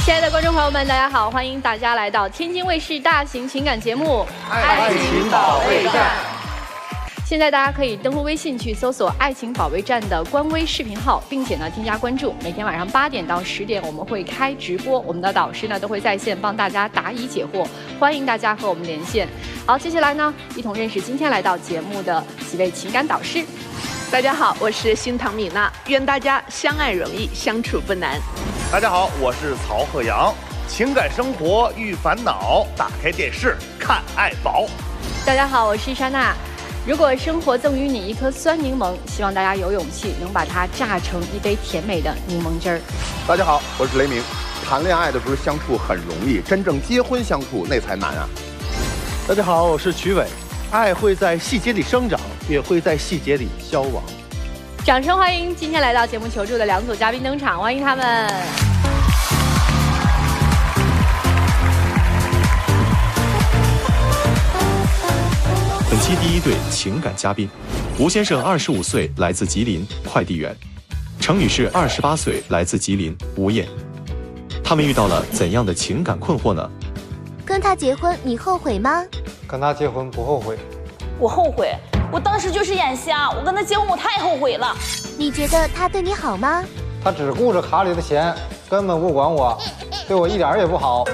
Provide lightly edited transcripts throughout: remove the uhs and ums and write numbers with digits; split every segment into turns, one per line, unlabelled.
亲爱的观众朋友们，大家好，欢迎大家来到天津卫视大型情感节目《
爱情保卫战》。
现在大家可以登录微信去搜索"爱情保卫战"的官微视频号，并且呢添加关注。每天晚上8点到10点，我们会开直播，我们的导师呢都会在线帮大家答疑解惑，欢迎大家和我们连线。好，接下来呢一同认识今天来到节目的几位情感导师。
大家好，我是新唐米娜，愿大家相爱容易，相处不难。
大家好，我是曹鹤阳，情感生活遇烦恼，打开电视看爱宝。
大家好，我是莎娜。如果生活赠予你一颗酸柠檬，希望大家有勇气能把它榨成一杯甜美的柠檬汁儿。
大家好，我是雷鸣。谈恋爱的时候相处很容易，真正结婚相处那才难啊。
大家好，我是曲伟。爱会在细节里生长，也会在细节里消亡。
掌声欢迎今天来到节目求助的2组嘉宾登场，欢迎他们。
本期第一对情感嘉宾，吴先生25岁，来自吉林，快递员；程女士28岁，来自吉林，无业。他们遇到了怎样的情感困惑呢？
跟他结婚，你后悔吗？
跟他结婚不后悔。
我后悔，我当时就是眼瞎，我跟他结婚我太后悔了。
你觉得他对你好吗？
他只顾着卡里的钱，根本不管我，对我一点也不好。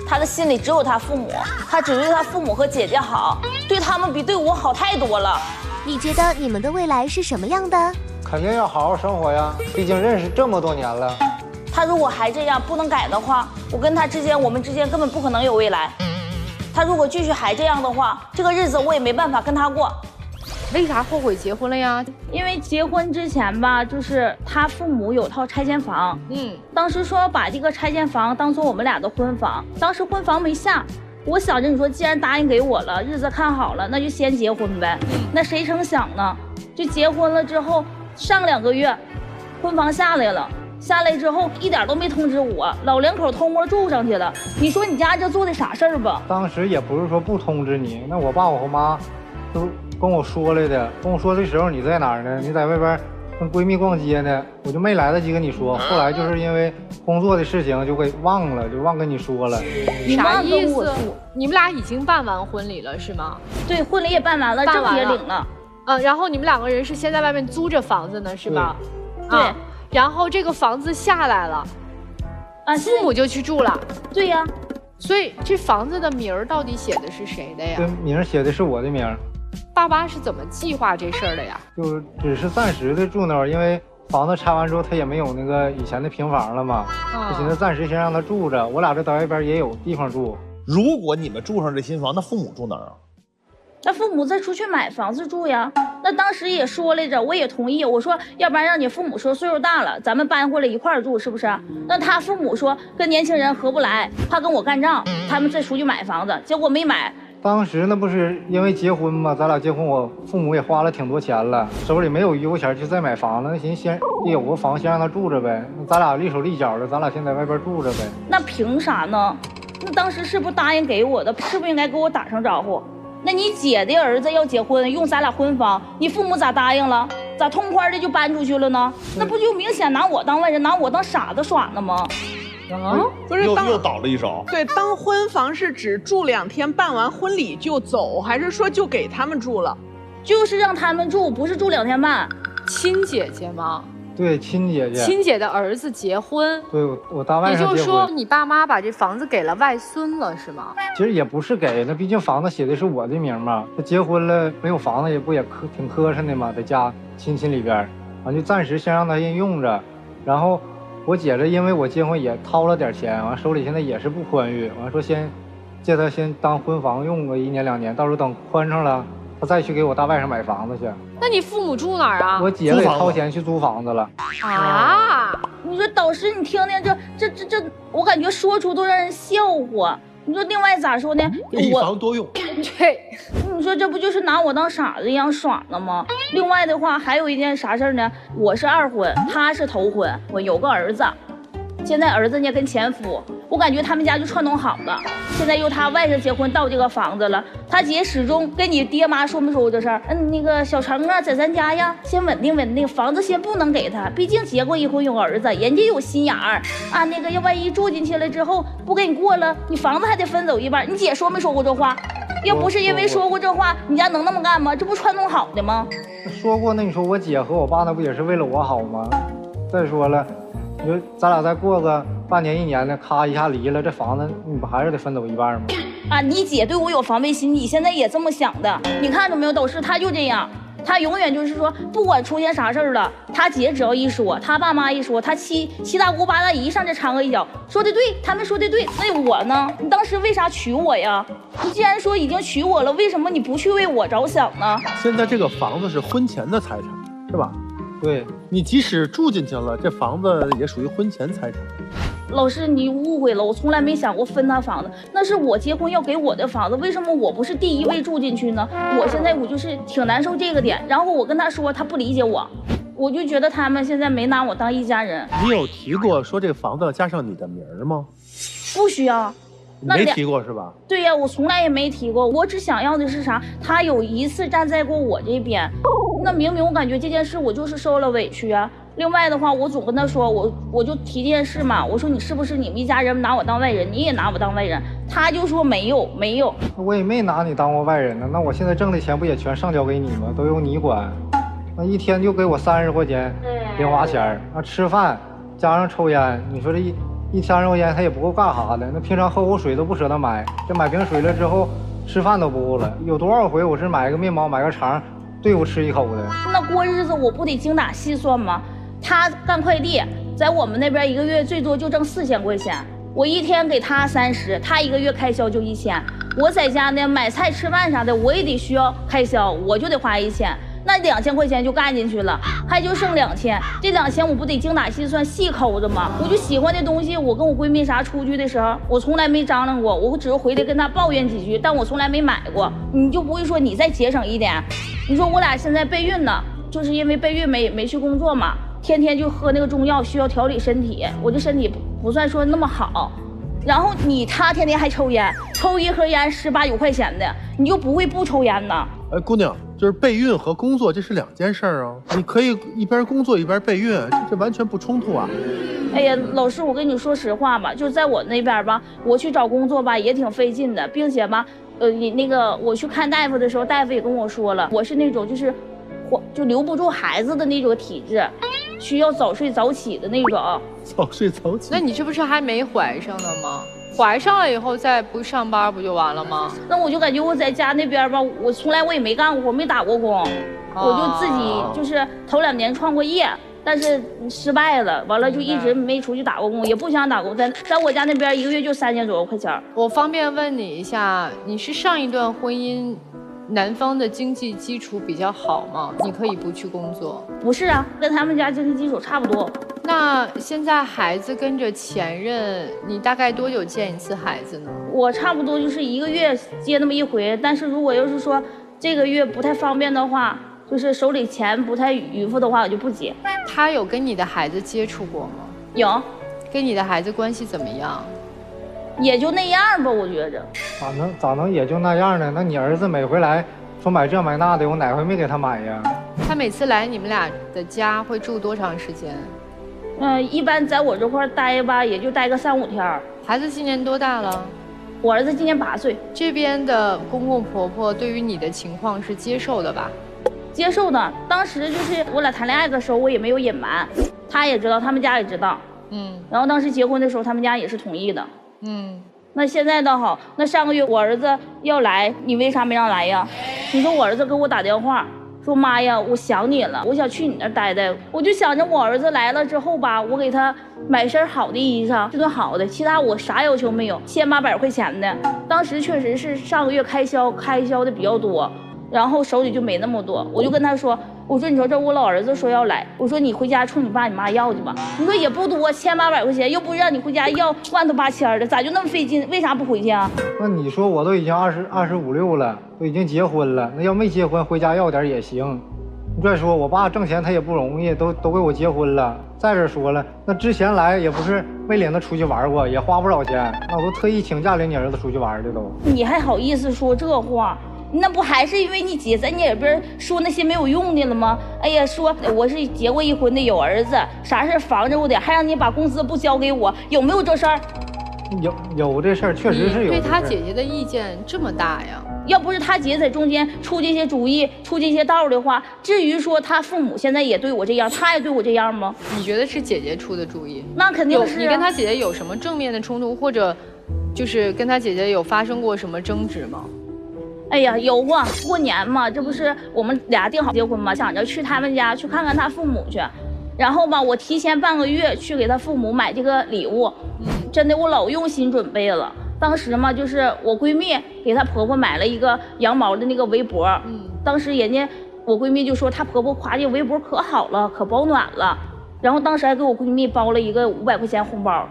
他的心里只有他父母，他只对他父母和姐姐好，对他们比对我好太多了。
你觉得你们的未来是什么样的？
肯定要好好生活呀，毕竟认识这么多年了。
他如果还这样不能改的话，我们之间根本不可能有未来。他如果继续还这样的话，这个日子我也没办法跟他过。
为啥后悔结婚了呀？
因为结婚之前吧，就是他父母有套拆迁房，当时说把这个拆迁房当做我们俩的婚房，当时婚房没下，我想着你说既然答应给我了，日子看好了，那就先结婚呗。那谁成想呢，就结婚了之后上2个月，婚房下来了。下来之后一点都没通知我，老两口偷摸住上去了。你说你家这做的啥事儿吧？
当时也不是说不通知你，那我爸我妈都跟我说来的，跟我说的时候你在哪儿呢？你在外边跟闺蜜逛街呢，我就没来得及跟你说。后来就是因为工作的事情就给忘了，就忘跟你说了。
啥意思？你们俩已经办完婚礼了是吗？
对，婚礼也办完了，证也领了。
然后你们2个人是先在外面租着房子呢是吧？
对。
然后这个房子下来了，父母就去住了。
对呀，
所以这房子的名儿到底写的是谁的呀？
这名写的是我的名。
爸爸是怎么计划这事儿的呀？
就只是暂时的住那儿，因为房子拆完之后他也没有那个以前的平房了嘛，就寻思暂时先让他住着，我俩这在外边也有地方住。
如果你们住上这新房，那父母住哪儿啊？
那父母再出去买房子住呀。那当时也说来着，我也同意。我说，要不然让你父母说岁数大了，咱们搬回来一块儿住，是不是？那他父母说跟年轻人合不来，怕跟我干仗，他们再出去买房子，结果没买。
当时那不是因为结婚嘛，咱俩结婚，我父母也花了挺多钱了，手里没有余额钱，就再买房子。那寻思先有个房，先让他住着呗。咱俩立手立脚的，咱俩先在外边住着呗。
那凭啥呢？那当时是不是答应给我的？是不是应该给我打声招呼？那你姐的儿子要结婚，用咱俩婚房，你父母咋答应了？咋痛快的就搬出去了呢？那不就明显拿我当外人，拿我当傻子耍呢吗？
不是又倒了一手。
对，当婚房是指住2天，办完婚礼就走，还是说就给他们住了？
就是让他们住，不是住2天半。
亲姐姐吗？
对，亲姐姐。
亲姐的儿子结婚。
对，我大外甥结婚。
也就是说，你爸妈把这房子给了外孙了，是吗？
其实也不是给，那毕竟房子写的是我的名嘛。他结婚了没有房子，也挺磕碜的嘛，在家亲戚里边，完就暂时先让他先用着。然后我姐这因为我结婚也掏了点钱，完手里现在也是不宽裕，完说先借他先当婚房用个1年2年，到时候等宽上了，他再去给我大外甥买房子去。
那你父母住哪儿啊？
我姐给掏钱去租房子了。
啊！
你说导师，你听听这，我感觉说出都让人笑话。你说另外咋说呢？
一房多用。
对，
你说这不就是拿我当傻子一样耍呢吗？另外的话，还有一件啥事儿呢？我是2婚，他是头婚，我有个儿子。现在儿子呢跟前夫，我感觉他们家就串通好了。现在又他外甥结婚到这个房子了，他姐始终跟你爹妈说没说过这事儿？那个小程啊，在咱家呀，先稳定稳定，房子先不能给他，毕竟结过一婚有儿子，人家有心眼儿啊。那个要万一住进去了之后不给你过了，你房子还得分走一半。你姐说没说过这话？要不是因为说过这话，你家能那么干吗？这不串通好的吗？
说过，那你说我姐和我爸那不也是为了我好吗？再说了，你说咱俩再过个半年1年的，咔一下离了，这房子你不还是得分走一半吗？
啊，你姐对我有防备心，你现在也这么想的？你看着没有，都是他就这样。他永远就是说，不管出现啥事儿了，他姐只要一说，他爸妈一说，他七大姑八大姨上这掺和一脚，说的对，他们说的对。那我呢？你当时为啥娶我呀？你既然说已经娶我了，为什么你不去为我着想呢？
现在这个房子是婚前的财产，是吧？
对，
你即使住进去了，这房子也属于婚前财产。
老师，你误会了，我从来没想过分他房子，那是我结婚要给我的房子，为什么我不是第一位住进去呢？我现在我就是挺难受这个点，然后我跟他说，他不理解我，我就觉得他们现在没拿我当一家人。
你有提过说这个房子要加上你的名儿吗？
不需要。
没提过是吧？
对呀，我从来也没提过，我只想要的是啥？他有一次站在过我这边，那明明我感觉这件事我就是受了委屈啊。另外的话，我总跟他说，我就提这件事嘛，我说你是不是你们一家人拿我当外人，你也拿我当外人？他就说没有。
我也没拿你当过外人呢，那我现在挣的钱不也全上交给你吗？都由你管，那一天就给我30块钱零花钱，那吃饭加上抽烟，你说这一30块钱他也不够干啥的，那平常喝口水都不舍得买，这买瓶水了之后吃饭都不够了，有多少回我是买个面包买个肠对付吃一口的？
那过日子我不得精打细算吗？他干快递，在我们那边1个月最多就挣4000块钱，我一天给他30，他1个月开销就1000。我在家呢买菜吃饭啥的，我也得需要开销，我就得花1000，那2000块钱就干进去了，还就剩2000。这2000我不得精打细算细抠着吗？我就喜欢的东西，我跟我闺蜜啥出去的时候，我从来没张罗过，我只是回来跟她抱怨几句，但我从来没买过。你就不会说你再节省一点？你说我俩现在备孕呢，就是因为备孕没去工作嘛。天天就喝那个中药，需要调理身体，我这身体不算说那么好。然后他天天还抽烟，抽一盒烟18、9块钱的，你就不会不抽烟呢？
哎，姑娘，就是备孕和工作这是2件事啊，你可以一边工作一边备孕，这完全不冲突啊。
哎呀，老师，我跟你说实话吧，就是在我那边吧，我去找工作吧也挺费劲的，并且吧，那个我去看大夫的时候，大夫也跟我说了，我是那种就留不住孩子的那种体质，需要早睡早起的那种。
早睡早起？
那你这不是还没怀上呢吗？怀上了以后再不上班不就完了吗？
那我就感觉我在家那边吧，我从来我也没干过活，没打过工，我就自己就是头2年创过业，但是失败了，完了就一直没出去打过工，也不想打工，在我家那边1个月就3000多块钱。
我方便问你一下，你是上一段婚姻男方的经济基础比较好吗？你可以不去工作？
不是啊，跟他们家经济基础差不多。
那现在孩子跟着前任，你大概多久见一次孩子呢？
我差不多就是1个月接那么一回，但是如果要是说这个月不太方便的话，就是手里钱不太余富的话，我就不接。
他有跟你的孩子接触过吗？
有。
跟你的孩子关系怎么样？
也就那样吧，我觉着。
咋能也就那样呢？那你儿子每回来说买这买那的，我哪回没给他买呀？
他每次来你们俩的家会住多长时间？
一般在我这块待吧，也就待个3、5天。
孩子今年多大了？
我儿子今年8岁。
这边的公公婆婆对于你的情况是接受的吧？
接受的。当时就是我俩谈恋爱的时候，我也没有隐瞒，他也知道，他们家也知道。然后当时结婚的时候，他们家也是同意的。那现在倒好，那上个月我儿子要来，你为啥没让来呀？你说我儿子给我打电话说，妈呀，我想你了，我想去你那儿待待。我就想着我儿子来了之后吧，我给他买身好的衣裳，这顿好的，其他我啥要求没有，1800块钱的。当时确实是上个月开销的比较多，然后手里就没那么多，我就跟他说，我说你说这我老儿子说要来，我说你回家冲你爸你妈要去吧。你说也不多，1800块钱，又不是让你回家要1头8千的，咋就那么费劲？为啥不回去啊？
那你说我都已经25、26了，都已经结婚了，那要没结婚回家要点也行。再说我爸挣钱他也不容易，都给我结婚了。再者说了，那之前来也不是没领他出去玩过，也花不少钱，那我都特意请假领你儿子出去玩的都。
你还好意思说这话？那不还是因为你姐在你耳边说那些没有用的了吗？哎呀，说我是结过一婚的，有儿子，啥事防着我的，还让你把工资不交给我，有没有这事儿？
有这事儿，确实是有。
对他姐姐的意见这么大呀？
要不是他姐在中间出这些主意、出这些道的话，至于说他父母现在也对我这样，他也对我这样吗？
你觉得是姐姐出的主意？
那肯定是。
你跟他姐姐有什么正面的冲突，或者就是跟他姐姐有发生过什么争执吗？
哎呀，有啊，过年嘛，这不是我们俩定好结婚嘛，想着去他们家去看看他父母去，然后吧，我提前半个月去给他父母买这个礼物，真的我老用心准备了。当时嘛，就是我闺蜜给她婆婆买了一个羊毛的那个围脖，当时人家我闺蜜就说她婆婆夸这围脖可好了，可保暖了，然后当时还给我闺蜜包了一个500块钱红包。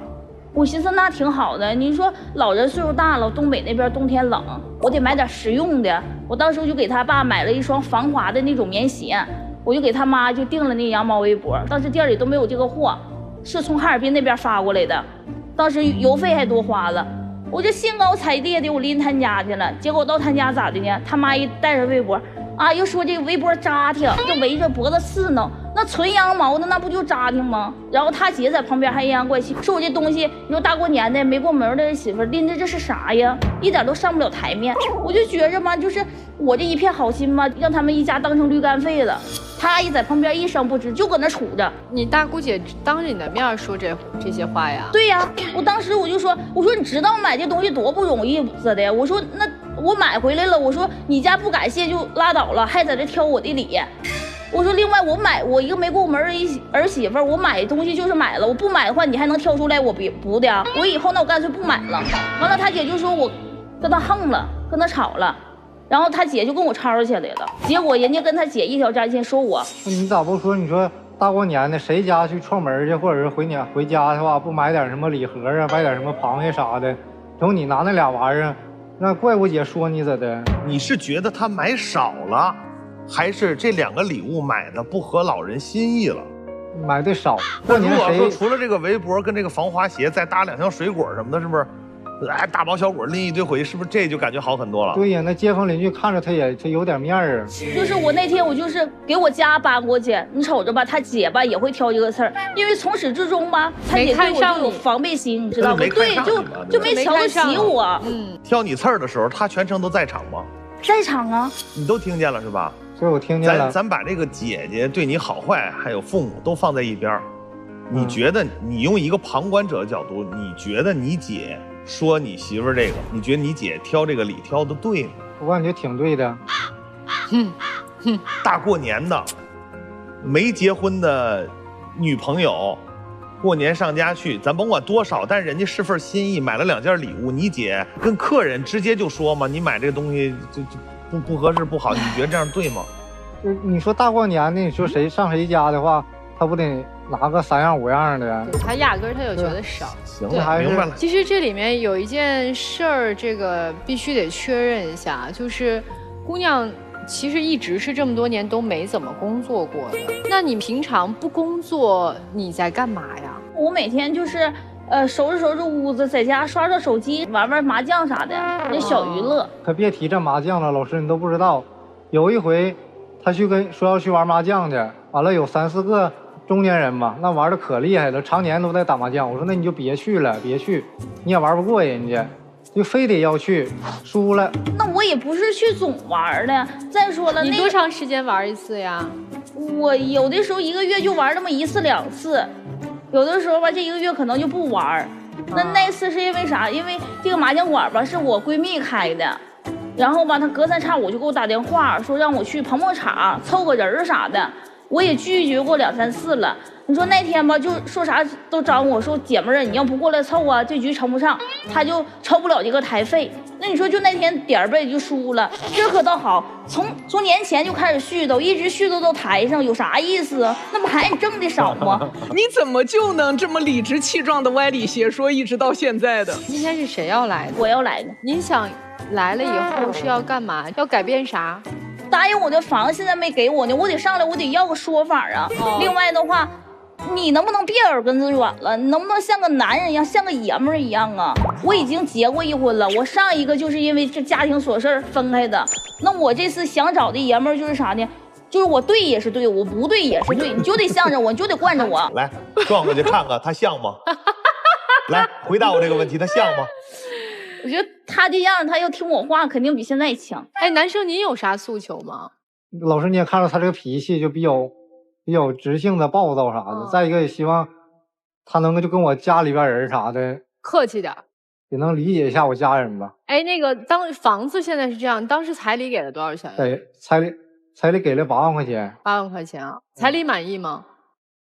我寻思那挺好的，你说老人岁数大了，东北那边冬天冷，我得买点实用的。我当时就给他爸买了一双防滑的那种棉鞋，我就给他妈就订了那羊毛围脖，当时店里都没有这个货，是从哈尔滨那边发过来的，当时邮费还多花了。我就兴高采烈的我拎他家去了，结果到他家咋的呢？他妈一带着围脖啊，又说这个围脖扎挺，就围着脖子刺挠，那纯羊毛的那不就扎挺吗？然后他姐在旁边还阴阳怪气，说我这东西，你说大过年的没过门的媳妇拎着这是啥呀？一点都上不了台面。我就觉着嘛，就是我这一片好心嘛，让他们一家当成驴肝肺了。他一在旁边一声不吱，就搁那杵着。
你大姑姐当着你的面说这些话呀？
对呀，我当时我就说，我说你知道买这东西多不容易似的，我说那我买回来了，我说你家不感谢就拉倒了，还在这挑我的理。我说另外我一个没过门儿媳妇，我买东西就是买了，我不买的话你还能挑出来我不的？我以后那我干脆不买了。完了他姐就说我跟他横了，跟他吵了。然后他姐就跟我吵起来了，结果人家跟他姐一条战线，说我
你咋不说？你说大过年的谁家去串门去，或者是回家的话，不买点什么礼盒啊，买点什么螃蟹啥的，然后你拿那俩玩意儿，那怪我姐说你咋的？
你是觉得他买少了，还是这2个礼物买的不合老人心意了？
买的少。
那如果说除了这个围脖跟这个防滑鞋，再搭2箱水果什么的，是不是？哎，大包小果拎一堆回去，是不是这就感觉好很多了？
对呀，那街坊邻居看着他有点面儿啊。
就是我那天我就是给我家搬过去，你瞅着吧，他姐吧也会挑这个刺儿，因为从始至终吧，他姐对我就有防备心，你知道吗？对，就没瞧得起我。
挑你刺儿的时候，他全程都在场吗？
在场啊。
你都听见了是吧？
所以我听见了。
咱把这个姐姐对你好坏，还有父母都放在一边儿，你觉得你用一个旁观者的角度，你觉得你姐说你媳妇儿这个，你觉得你姐挑这个礼挑的对吗？
我感觉挺对的。
大过年的，没结婚的女朋友，过年上家去，咱甭管多少，但人家是份心意，买了2件礼物，你姐跟客人直接就说嘛，你买这个东西就不合适不好，你觉得这样对吗？
就你说大过年的，你说谁上谁家的话，他不得拿个3样5样的？
他压根他就觉得少。
行了，明白了。
其实这里面有一件事儿，这个必须得确认一下，就是姑娘其实一直是这么多年都没怎么工作过的。那你平常不工作，你在干嘛呀？
我每天就是收拾收拾屋子，在家刷刷手机，玩玩麻将啥的，那小娱乐。
可别提这麻将了，老师你都不知道，有一回他说要去玩麻将去，完了有3、4个中年人嘛，那玩的可厉害了，常年都在打麻将。我说那你就别去了，别去，你也玩不过人家，就非得要去，输了。
那我也不是去总玩的。再说了，
你多长时间玩一次呀？
我有的时候1个月就玩那么1次2次，有的时候吧这1个月可能就不玩。那次是因为啥？因为这个麻将馆吧是我闺蜜开的，然后吧她隔3差5就给我打电话说让我去捧捧场，凑个人啥的。我也拒绝过2、3次了。你说那天吧，就说啥都找我说姐们儿，你要不过来凑啊，这局成不上，他就抽不了这个台费。那你说就那天点儿背就输了，这可倒好，从年前就开始絮叨，一直絮叨到台上，有啥意思啊？那不还你挣的少吗？
你怎么就能这么理直气壮的歪理邪说，一直到现在的？
今天是谁要来的？
我要来的。
您想来了以后是要干嘛？要改变啥？
答应我的房现在没给我呢，我得上来我得要个说法啊。另外的话，你能不能别耳根子软了？你能不能像个男人一样，像个爷们儿一样啊？我已经结过一婚了，我上一个就是因为这家庭琐事分开的。那我这次想找的爷们儿就是啥呢？就是我对也是对，我不对也是对，你就得向着我，你就得惯着我。
来，转过去看看他像吗？来，回答我这个问题，他像吗？
我觉得他这样，他要听我话，肯定比现在强。
哎，男生您有啥诉求吗？
老师你也看到他这个脾气就比较直性的暴躁啥的。再一个也希望他能够就跟我家里边人啥的
客气点，
也能理解一下我家人吧。
哎，那个房子现在是这样，当时彩礼给了多少钱？
对，彩礼给了8万块钱。
8万块钱啊，彩礼满意吗？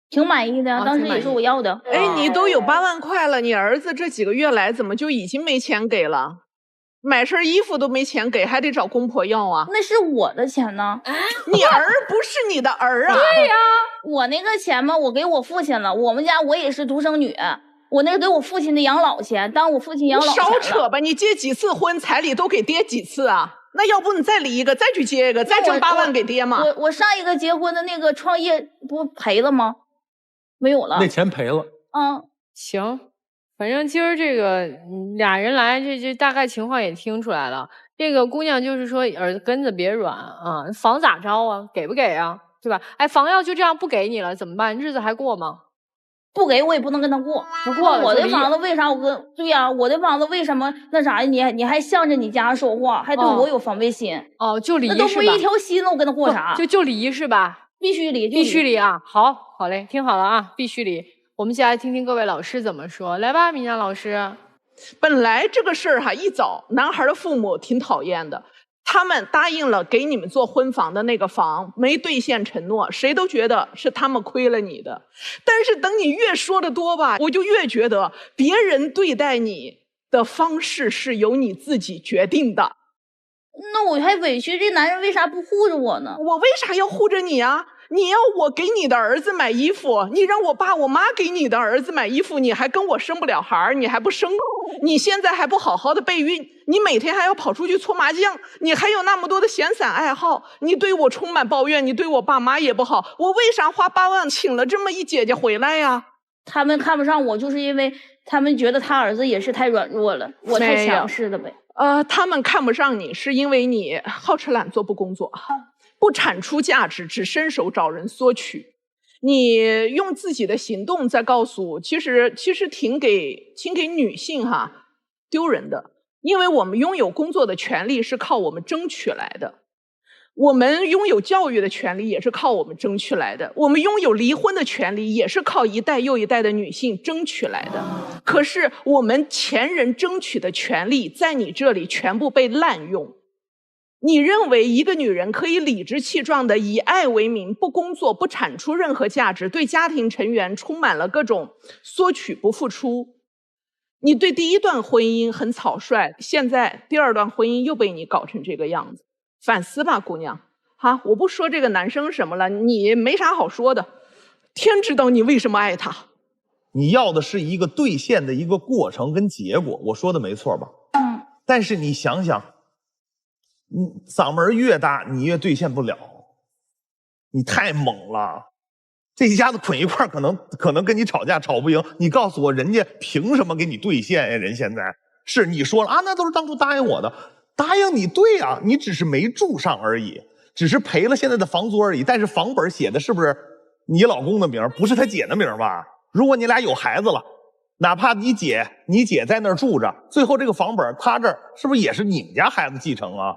挺满意的，当时也是我要的。
哎，你都有8万块了，你儿子这几个月来怎么就已经没钱给了？买身衣服都没钱给，还得找公婆要啊？
那是我的钱呢。
你儿不是你的儿啊？
对呀，我那个钱嘛，我给我父亲了。我们家我也是独生女，我那给我父亲的养老钱，当我父亲养老钱了。
少扯吧！你结几次婚，彩礼都给爹几次啊？那要不你再离一个，再去结一个，再挣8万给爹嘛？
我上一个结婚的那个创业不赔了吗？没有了，
那钱赔了。
行，反正今儿这个俩人来，这大概情况也听出来了。这个姑娘就是说耳根子别软啊，房咋着啊？给不给啊？对吧？哎，房要就这样不给你了，怎么办？日子还过吗？
不给我也不能跟他过，
不过
我的房子为啥对呀？我的房子为什么那啥？你还向着你家说话，还对我有防备心？
就离，
那都不一条心了，我跟他过啥？
就离是吧？
必须离，
必须离啊！好嘞，听好了啊，必须离。我们先来听听各位老师怎么说，来吧，米娜老师。
本来这个事儿一早男孩的父母挺讨厌的，他们答应了给你们做婚房的那个房，没兑现承诺，谁都觉得是他们亏了你的。但是等你越说的多吧，我就越觉得别人对待你的方式是由你自己决定的。
那我还委屈，这男人为啥不护着我呢？
我为啥要护着你啊？你要我给你的儿子买衣服，你让我爸我妈给你的儿子买衣服，你还跟我生不了孩，你还不生，你现在还不好好的备孕，你每天还要跑出去搓麻将，你还有那么多的闲散爱好，你对我充满抱怨，你对我爸妈也不好，我为啥花8万请了这么一姐姐回来呀？
他们看不上我，就是因为他们觉得他儿子也是太软弱了，我太强势了呗。
他们看不上你是因为你好吃懒做不工作，不产出价值，只伸手找人索取。你用自己的行动在告诉，其实挺给女性丢人的，因为我们拥有工作的权利是靠我们争取来的，我们拥有教育的权利也是靠我们争取来的，我们拥有离婚的权利也是靠一代又一代的女性争取来的。可是我们前人争取的权利在你这里全部被滥用。你认为一个女人可以理直气壮的以爱为名，不工作，不产出任何价值，对家庭成员充满了各种索取不付出。你对第一段婚姻很草率，现在第2段婚姻又被你搞成这个样子，反思吧姑娘。我不说这个男生什么了，你没啥好说的，天知道你为什么爱他。
你要的是一个兑现的一个过程跟结果，我说的没错吧？但是你想想，你嗓门越大，你越兑现不了，你太猛了。这一家子捆一块可能跟你吵架吵不赢，你告诉我人家凭什么给你兑现呀？人现在是你说了那都是当初答应我的，答应你对啊，你只是没住上而已，只是赔了现在的房租而已。但是房本写的是不是你老公的名，不是他姐的名吧？如果你俩有孩子了，哪怕你姐在那儿住着，最后这个房本他这儿是不是也是你们家孩子继承啊？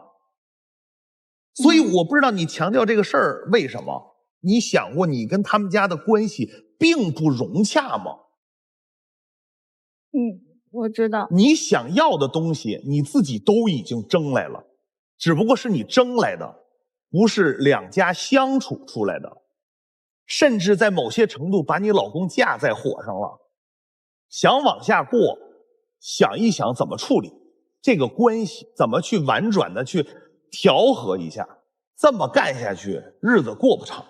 所以我不知道你强调这个事儿为什么？你想过你跟他们家的关系并不融洽吗？
我知道。
你想要的东西你自己都已经争来了，只不过是你争来的，不是两家相处出来的。甚至在某些程度把你老公架在火上了，想往下过，想一想怎么处理这个关系，怎么去婉转的去调和一下，这么干下去日子过不长。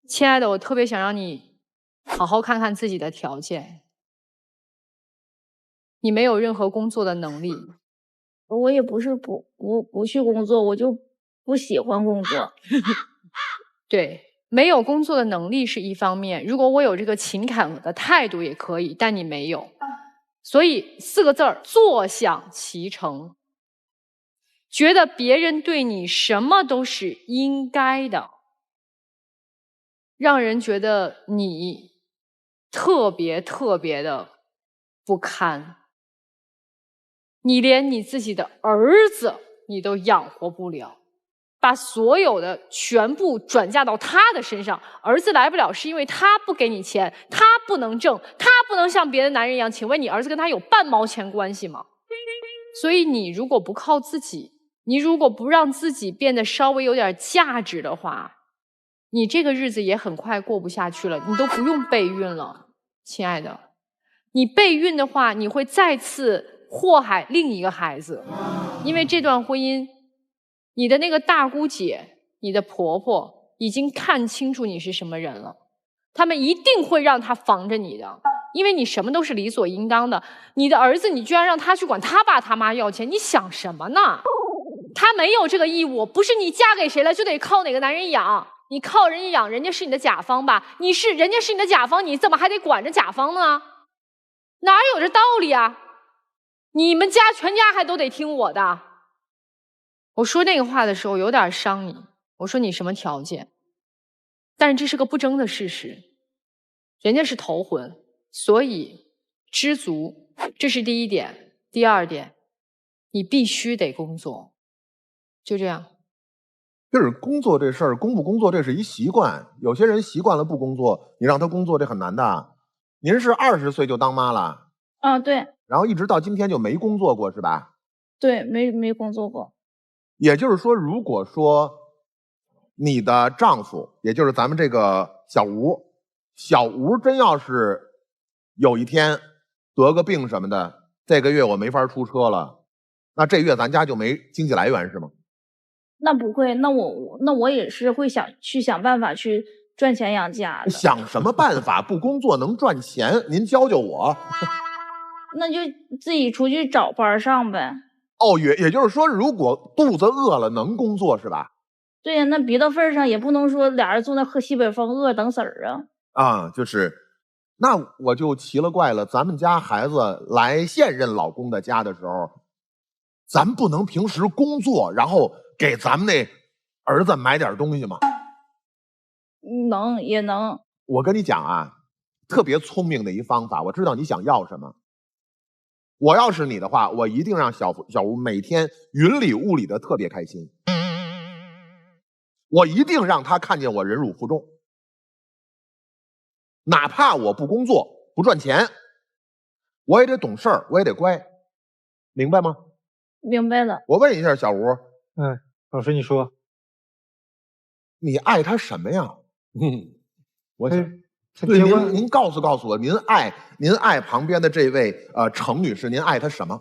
亲爱的，我特别想让你好好看看自己的条件，你没有任何工作的能力。
我也不是不去工作，我就不喜欢工作。
对，没有工作的能力是一方面，如果我有这个情感的态度也可以，但你没有。所以4个字儿：坐享其成。觉得别人对你什么都是应该的，让人觉得你特别的不堪。你连你自己的儿子你都养活不了，把所有的全部转嫁到他的身上。儿子来不了是因为他不给你钱，他不能挣，他不能像别的男人一样。请问你儿子跟他有半毛钱关系吗？所以你如果不靠自己，你如果不让自己变得稍微有点价值的话，你这个日子也很快过不下去了，你都不用备孕了，亲爱的。你备孕的话，你会再次祸害另一个孩子，因为这段婚姻，你的那个大姑姐、你的婆婆已经看清楚你是什么人了，他们一定会让他防着你的，因为你什么都是理所应当的。你的儿子，你居然让他去管他爸他妈要钱，你想什么呢？他没有这个义务，不是你嫁给谁了就得靠哪个男人养，你靠人家养，人家是你的甲方吧？人家是你的甲方，你怎么还得管着甲方呢？哪有这道理啊？你们家全家还都得听我的。我说那个话的时候有点伤你，我说你什么条件？但是这是个不争的事实，人家是头婚，所以知足，这是第一点。第二点，你必须得工作，就这样。
就是工作这事儿，工不工作这是一习惯，有些人习惯了不工作，你让他工作这很难的。您是20岁就当妈了？
啊，对。
然后一直到今天就没工作过是吧？
对，没工作过。
也就是说，如果说你的丈夫，也就是咱们这个小吴真要是有一天得个病什么的，这个月我没法出车了，那这月咱家就没经济来源是吗？
那不会，那我也是会想办法去赚钱养家的。
想什么办法不工作能赚钱？您教教我。
那就自己出去找班上呗。
哦，也就是说，如果肚子饿了能工作是吧？
对呀，那逼到份上也不能说俩人坐那喝西北风，饿等死儿啊。
啊，就是，那我就奇了怪了，咱们家孩子来现任老公的家的时候，咱不能平时工作，然后给咱们那儿子买点东西吗？
也能。
我跟你讲啊，特别聪明的一方法，我知道你想要什么。我要是你的话，我一定让小吴每天云里雾里的特别开心。我一定让他看见我忍辱负重，哪怕我不工作不赚钱，我也得懂事儿，我也得乖，明白吗？
明白了。
我问一下小吴，
老师你说，
你爱他什么呀？我想。
对，
您告诉我，您爱旁边的这位程女士，您爱她什么？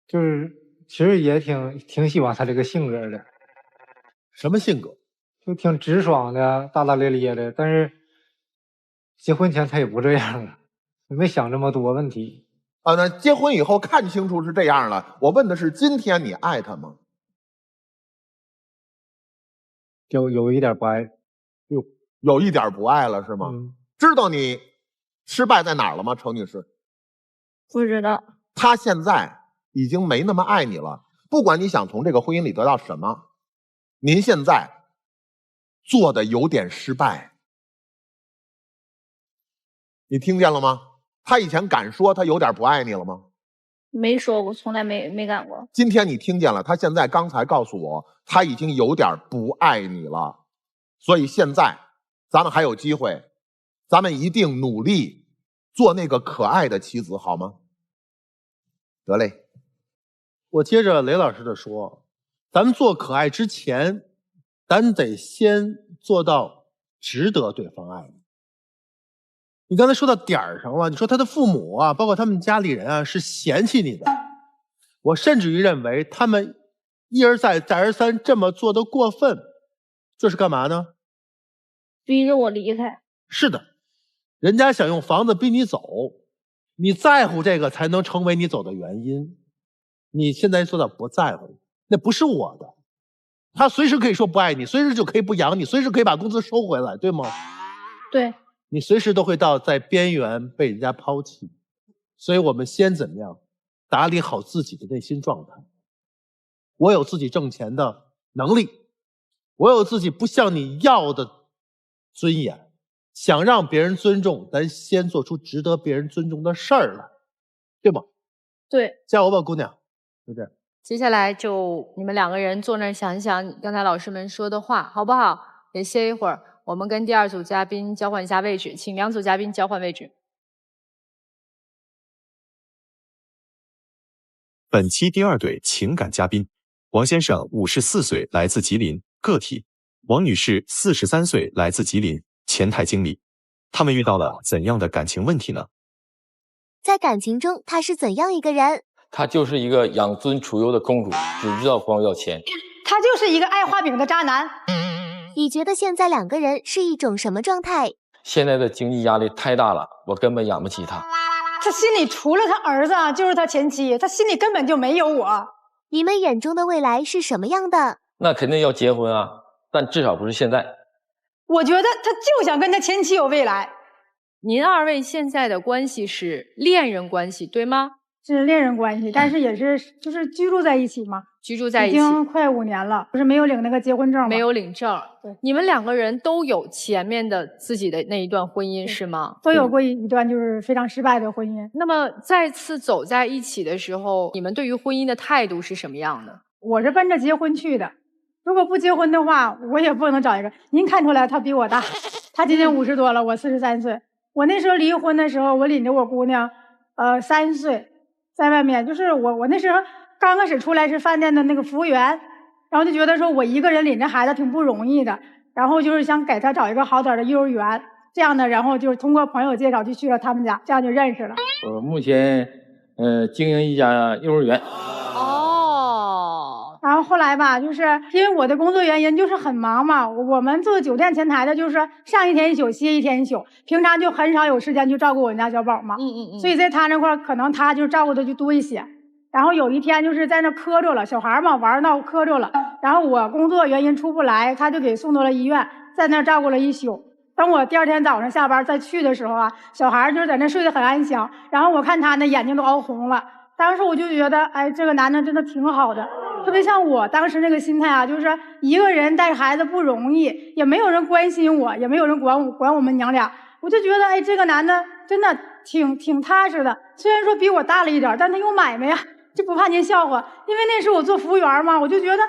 就是其实也挺喜欢她这个性格的。
什么性格？
就挺直爽的，大大咧咧的。但是结婚前她也不这样了，没想这么多问题。
那结婚以后看清楚是这样了。我问的是今天你爱她吗？
有一点不爱。
有一点不爱了是吗？知道你失败在哪儿了吗，程女士？
不知道。
他现在已经没那么爱你了。不管你想从这个婚姻里得到什么，您现在做的有点失败。你听见了吗？他以前敢说他有点不爱你了吗？
没说过，从来没敢过。
今天你听见了，他现在刚才告诉我，他已经有点不爱你了。所以现在咱们还有机会，咱们一定努力做那个可爱的妻子，好吗？得嘞。
我接着雷老师的说，咱们做可爱之前，咱得先做到值得对方爱你。你刚才说到点儿上了，你说他的父母啊，包括他们家里人啊，是嫌弃你的。我甚至于认为他们一而再再而三这么做的过分，这是干嘛呢？
逼着我离开。
是的，人家想用房子逼你走，你在乎这个才能成为你走的原因。你现在做到不在乎，那不是我的。他随时可以说不爱你，随时就可以不养你，随时可以把工资收回来，对吗？
对。
你随时都会到在边缘被人家抛弃。所以我们先怎么样？打理好自己的内心状态。我有自己挣钱的能力，我有自己不向你要的尊严。想让别人尊重，咱先做出值得别人尊重的事儿来，对吗？
对，
加油吧，姑娘，就这样。
接下来就你们2个人坐那儿想一想刚才老师们说的话，好不好？也歇一会儿，我们跟第2组嘉宾交换一下位置，请2组嘉宾交换位置。
本期第2对情感嘉宾，王先生54岁，来自吉林，个体；王女士43岁，来自吉林，前台经理。他们遇到了怎样的感情问题呢？
在感情中，他是怎样一个人？
她就是一个养尊处优的公主，只知道管我要钱。
他就是一个爱画饼的渣男。
你觉得现在2个人是一种什么状态？
现在的经济压力太大了，我根本养不起她。
他心里除了他儿子就是他前妻，他心里根本就没有我。
你们眼中的未来是什么样的？
那肯定要结婚啊，但至少不是现在。
我觉得他就想跟他前妻有未来。
您2位现在的关系是恋人关系，对吗？
是恋人关系，但是也是就是居住在一起嘛。
居住在一起
已经快5年了，不是没有领那个结婚证吗？
没有领证。对，你们2个人都有前面的自己的那一段婚姻是吗？
都有过一段就是非常失败的婚姻。
那么再次走在一起的时候，你们对于婚姻的态度是什么样的？
我是奔着结婚去的，如果不结婚的话，我也不能找一个。您看出来他比我大，他今年50多了，我43岁。我那时候离婚的时候，我领着我姑娘，3岁，在外面，就是我那时候刚开始出来是饭店的那个服务员，然后就觉得说我一个人领着孩子挺不容易的，然后就是想给他找一个好点的幼儿园，这样的，然后就是通过朋友介绍就去了他们家，这样就认识了。
我目前经营一家幼儿园。
然后后来吧，就是因为我的工作原因，就是很忙嘛。我们做酒店前台的，就是上1天1宿，歇1天1宿，平常就很少有时间去照顾我们家小宝嘛。所以在他那块可能他就照顾的就多一些。然后有一天就是在那磕着了，小孩嘛玩闹磕着了，然后我工作原因出不来，他就给送到了医院，在那照顾了1宿。等我第2天早上下班再去的时候啊，小孩就是在那睡得很安详，然后我看他那眼睛都熬红了。当时我就觉得，哎，这个男的真的挺好的。特别像我当时那个心态啊，就是一个人带孩子不容易，也没有人关心我，也没有人管我们娘俩，我就觉得，哎，这个男的真的挺踏实的。虽然说比我大了一点，但他有买卖呀，就不怕您笑话。因为那时候我做服务员嘛，我就觉得，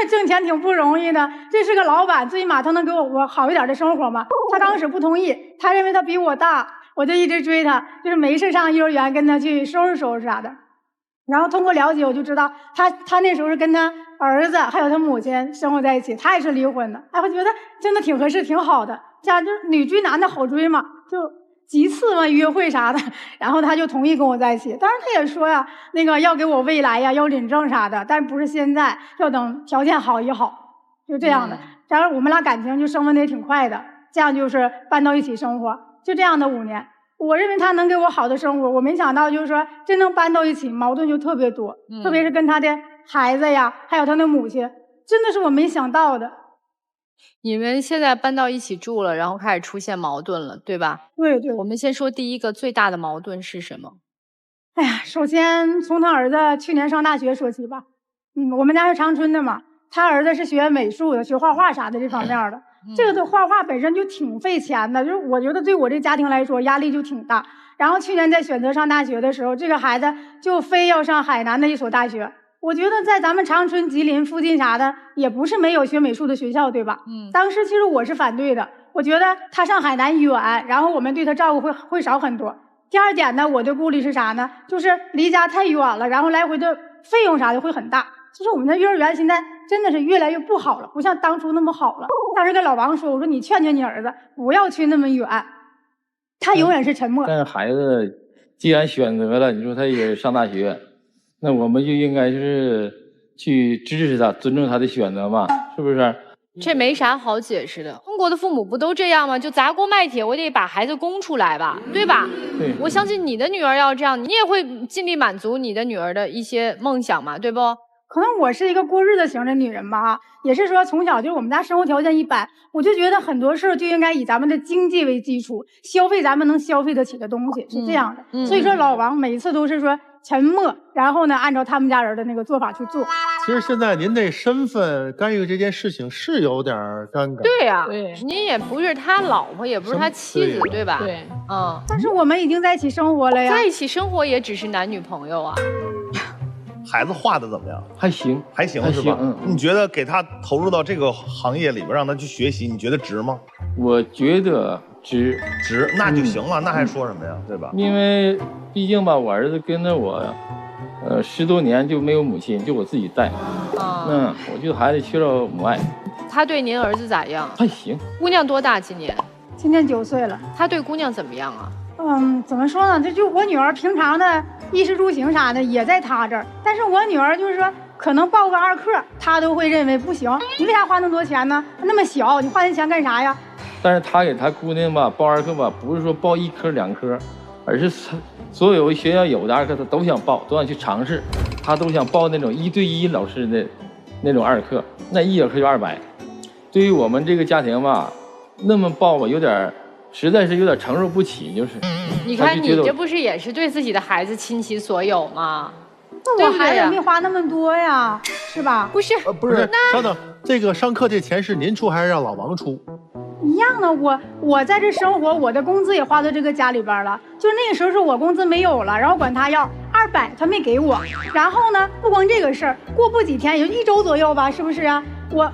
挣钱挺不容易的。这是个老板，最起码他能给我好一点的生活嘛。他刚开始不同意，他认为他比我大，我就一直追他，就是没事上幼儿园跟他去收拾收拾啥的。然后通过了解，我就知道他那时候是跟他儿子还有他母亲生活在一起，他也是离婚的。哎，我觉得真的挺合适，挺好的。这样就是女追男的好追嘛，就几次嘛约会啥的，然后他就同意跟我在一起。当然他也说呀，那个要给我未来呀，要领证啥的，但不是现在，要等条件好一好，就这样的。然后我们俩感情就升温的也挺快的，这样就是搬到一起生活，就这样的5年。我认为他能给我好的生活，我没想到就是说真正搬到一起，矛盾就特别多，特别是跟他的孩子呀，还有他的母亲，真的是我没想到的。
你们现在搬到一起住了，然后开始出现矛盾了，对吧？
对对。
我们先说第一个最大的矛盾是什么？
哎呀，首先从他儿子去年上大学说起吧。我们家是长春的嘛，他儿子是学美术的，学画画啥的这方面的。这个画画本身就挺费钱的，就是我觉得对我这家庭来说压力就挺大。然后去年在选择上大学的时候，这个孩子就非要上海南的一所大学。我觉得在咱们长春、吉林附近啥的，也不是没有学美术的学校，对吧？当时其实我是反对的，我觉得他上海南远，然后我们对他照顾会少很多。第二点呢，我的顾虑是啥呢？就是离家太远了，然后来回的费用啥的会很大。其实我们的幼儿园现在真的是越来越不好了，不像当初那么好了。当时跟老王说，我说你劝劝你儿子，不要去那么远。他永远是沉默。
但是孩子既然选择了，你说他也上大学，那我们就应该是去支持他，尊重他的选择嘛，是不是？
这没啥好解释的，中国的父母不都这样吗？就砸锅卖铁，我得把孩子供出来吧，对吧？
对。
我相信你的女儿要这样，你也会尽力满足你的女儿的一些梦想嘛，对不？
可能我是一个过日子型的女人吧，也是说从小就是我们家生活条件一般，我就觉得很多事儿就应该以咱们的经济为基础，消费咱们能消费得起的东西，是这样的。所以说老王每一次都是说沉默，然后呢按照他们家人的那个做法去做。
其实现在您这身份干预这件事情是有点尴尬。
对呀，
对，
您也不是他老婆，也不是他妻子，对吧？
对，
但是我们已经在一起生活了呀。
在一起生活也只是男女朋友啊。
孩子画的怎么样？
还行，
还行是吧？你觉得给他投入到这个行业里边，让他去学习，你觉得值吗？
我觉得值，
那就行了，那还说什么呀，对吧？
因为毕竟吧，我儿子跟着我，10多年就没有母亲，就我自己带。我觉得孩子缺少母爱。
他对您儿子咋样？
还行。
姑娘多大？今年
9岁了。
他对姑娘怎么样啊？
怎么说呢？这就我女儿平常的衣食住行啥的也在他这儿，但是我女儿就是说，可能报个2课，她都会认为不行。你为啥花那么多钱呢？那么小，你花那钱干啥呀？
但是他给他姑娘吧报2课吧，不是说报1科2科，而是所有学校有的2课他都想报，都想去尝试，他都想报那种1对1老师的那种2课，那1节课就200。对于我们这个家庭吧，那么报吧，实在是有点承受不起，就是。
你看你这不是也是对自己的孩子倾其所有吗？
那我孩子没花那么多呀，是吧？
不是，
稍等，这个上课这钱是您出还是让老王出？
一样的，我在这生活，我的工资也花到这个家里边了。就那个时候是我工资没有了，然后管他要200，他没给我。然后呢，不光这个事儿，过不几天，也就1周左右吧，是不是啊？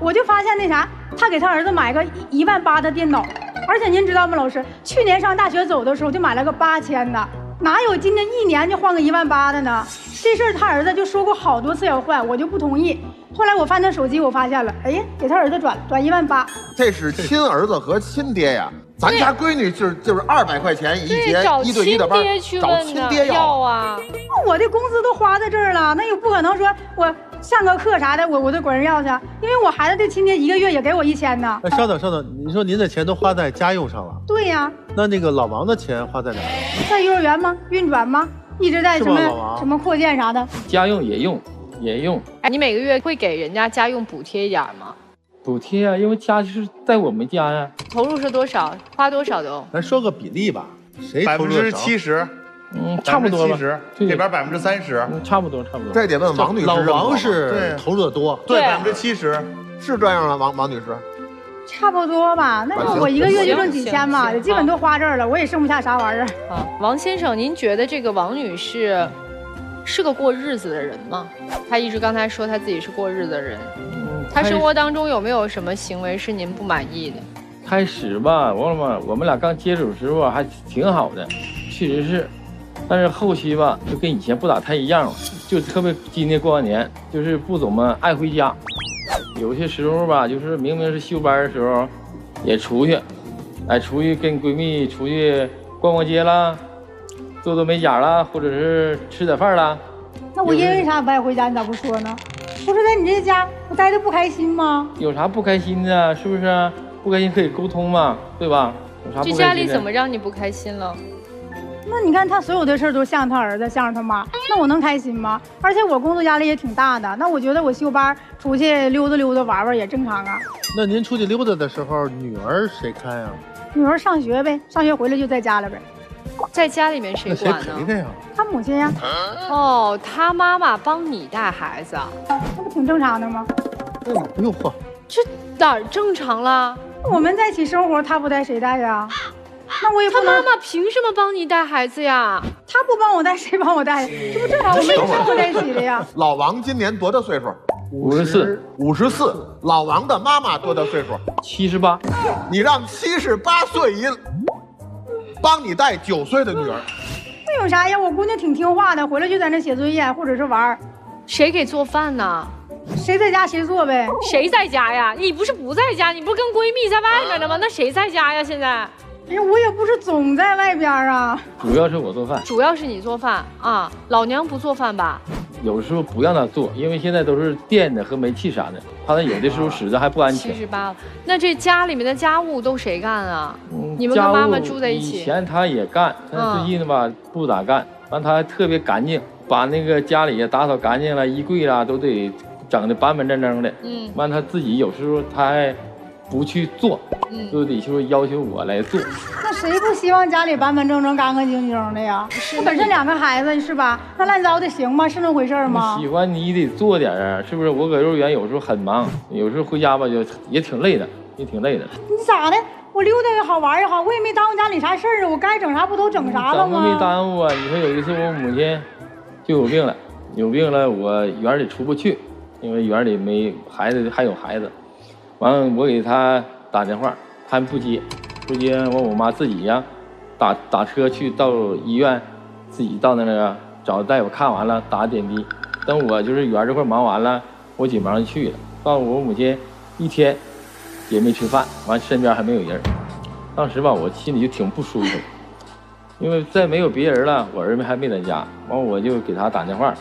我就发现那啥，他给他儿子买个18000的电脑。而且您知道吗，老师，去年上大学走的时候就买了个8000的，哪有今年1年就换个18000的呢？这事儿他儿子就说过好多次要换，我就不同意。后来我翻他手机，我发现了，哎呀，给他儿子转18000。这
是亲儿子和亲爹呀。咱家闺女就是200块钱一节1对1的班，找亲爹要
啊。
我的工资都花在这儿了，那又不可能说我上个课啥的，我就管人要去，因为我孩子的亲爹1个月也给我1000呢。
稍等，你说您的钱都花在家用上了？
对呀。
那个老王的钱花在哪儿？
在幼儿园吗？运转吗？一直在什么扩建啥的？
家用也用。
哎，你每个月会给人家家用补贴一点吗？
补贴啊，因为家就是在我们家呀。
投入是多少？花多少都？
咱说个比例吧，谁
70%？
差不多吧。
这边30%，
差不多。
这得问王女士。
老王是投入的多，
对70%，
是这样了，王女士。
差不多吧，那我1个月就挣几千嘛，也基本都花这儿了，我也剩不下啥玩意儿。
王先生，您觉得这个王女士是个过日子的人吗？她一直刚才说她自己是过日子的人。他生活当中有没有什么行为是您不满意的？
开始吧，我们俩刚接触的时候还挺好的，确实是，但是后期吧，就跟以前不咋太一样了，就特别今年过完年，就是不怎么爱回家，有些时候吧，就是明明是休班的时候，也出去，出去跟闺蜜出去逛街啦，做美甲啦，或者是吃点饭啦。
那我因为啥不爱回家？你咋不说呢？不是在你这家我待着不开心吗？
有啥不开心的？是不是？不开心可以沟通嘛，对吧？有啥不开心的？
这家里怎么让你不开心了？
那你看他所有的事都像他儿子，像他妈，那我能开心吗？而且我工作压力也挺大的，那我觉得我休班出去溜达玩玩也正常啊。
那您出去溜达的时候，女儿谁看呀？
女儿上学呗，上学回来就在家了呗。在家里面谁管呢？
谁陪她呀？
他母亲呀。
哦，他妈妈帮你带孩子啊？
那不挺正常的吗？
哎呦呵，
这哪儿正常了？
我们在一起生活，他不带谁带呀？那我也不能。
他妈妈凭什么帮你带孩子呀？
他不帮我带，谁帮我带？这不正常？我们是生活在一起的呀。
老王今年多大岁数
？54。
老王的妈妈多大岁数
？78。
你让78岁帮你带9岁的女儿，
那有啥呀？我姑娘挺听话的，回来就在那写作业或者是玩。
谁给做饭呢？
谁在家谁做呗。
谁在家呀？你不是不在家，你不是跟闺蜜在外面呢吗？那谁在家呀？现在？
哎呀，我也不是总在外边啊。
主要是我做饭。
主要是你做饭啊？老娘不做饭吧？
有时候不让她做，因为现在都是电的和煤气啥的，怕她有的时候使得还不安全。
78了，那这家里面的家务都谁干啊？你们跟妈妈住在一起？
以前她也干，但最近吧不咋干。完，她还特别干净，把那个家里打扫干净了，衣柜啦都得整的板板正正的。完他自己有时候他还不去做，就得说要求我来做。
那谁不希望家里板板正正、干干净净的呀？我本身2个孩子是吧？那乱糟的行吗？是那回事吗？
喜欢你得做点啊，是不是？我搁幼儿园有时候很忙，有时候回家吧就也挺累的，也挺累的。
你咋的？我溜达也好，玩也好，我也没耽误家里啥事儿啊。我该整啥不都整啥了吗？
怎么没耽误啊？你说有一次我母亲就有病了，我园里出不去，因为园里没孩子，还有孩子。完了，我给他打电话，他不接，我妈自己呀，打车去到医院，自己到那个找大夫看完了，打点滴。等我就是园这块忙完了，我紧忙就去了。到我母亲1天也没吃饭，完身边还没有人。当时吧，我心里就挺不舒服，因为再没有别人了，我儿子还没在家，完我就给他打电话，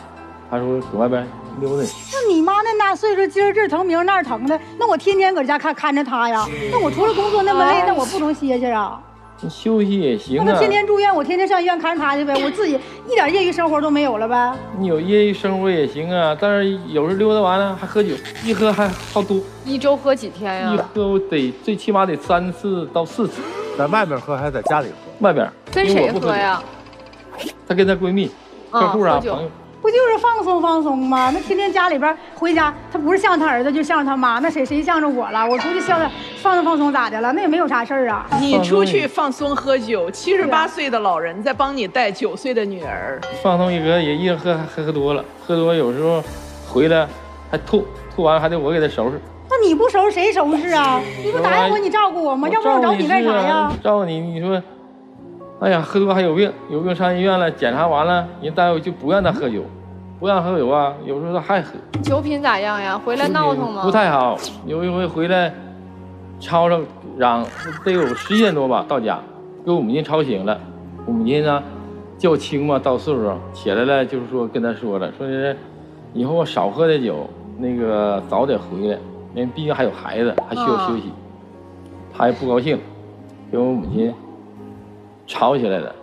他说搁外边溜达。
那你妈那大岁数，今儿这疼明儿那儿疼的，那我天天搁家看着她呀。那我除了工作那么累，那我不能歇歇啊？
你休息也行啊。
那天天住院，我天天上医院看着她去呗，我自己一点业余生活都没有了呗。
你有业余生活也行啊，但是有时候溜达完了还喝酒，一喝还好多。
1周喝几天呀？
一喝我得最起码得3次到4次。
在外面喝还是在家里喝？
外边。
跟谁喝呀？
她跟她闺蜜、客户啊、朋友。
不就是放松吗？那天天家里边回家，他不是向他儿子就向着他妈，那谁向着我了？我出去向着放松咋的了？那也没有啥事儿啊。
你出去放松喝酒，78岁的老人在帮你带9岁的女儿，
放松一个也一喝多了，喝多有时候回来还吐完了还得我给他收拾。
那你不收拾谁收拾啊？你不答应我你照顾我吗？要不我找你干啥呀？
照顾你，你说。哎呀，喝多还有病上医院了，检查完了，人大夫就不让他喝酒，不让喝酒啊，有时候他还喝。
酒品咋样呀？回来闹腾吗？
不太好，有一回回来，吵吵嚷，得有11点多吧到家，给我母亲吵醒了。我母亲呢，较轻嘛，到岁数起来了，就是说跟他说了，说是以后少喝点酒，那个早点回来，因为毕竟还有孩子，还需要休息。他也不高兴，跟我母亲吵起来了，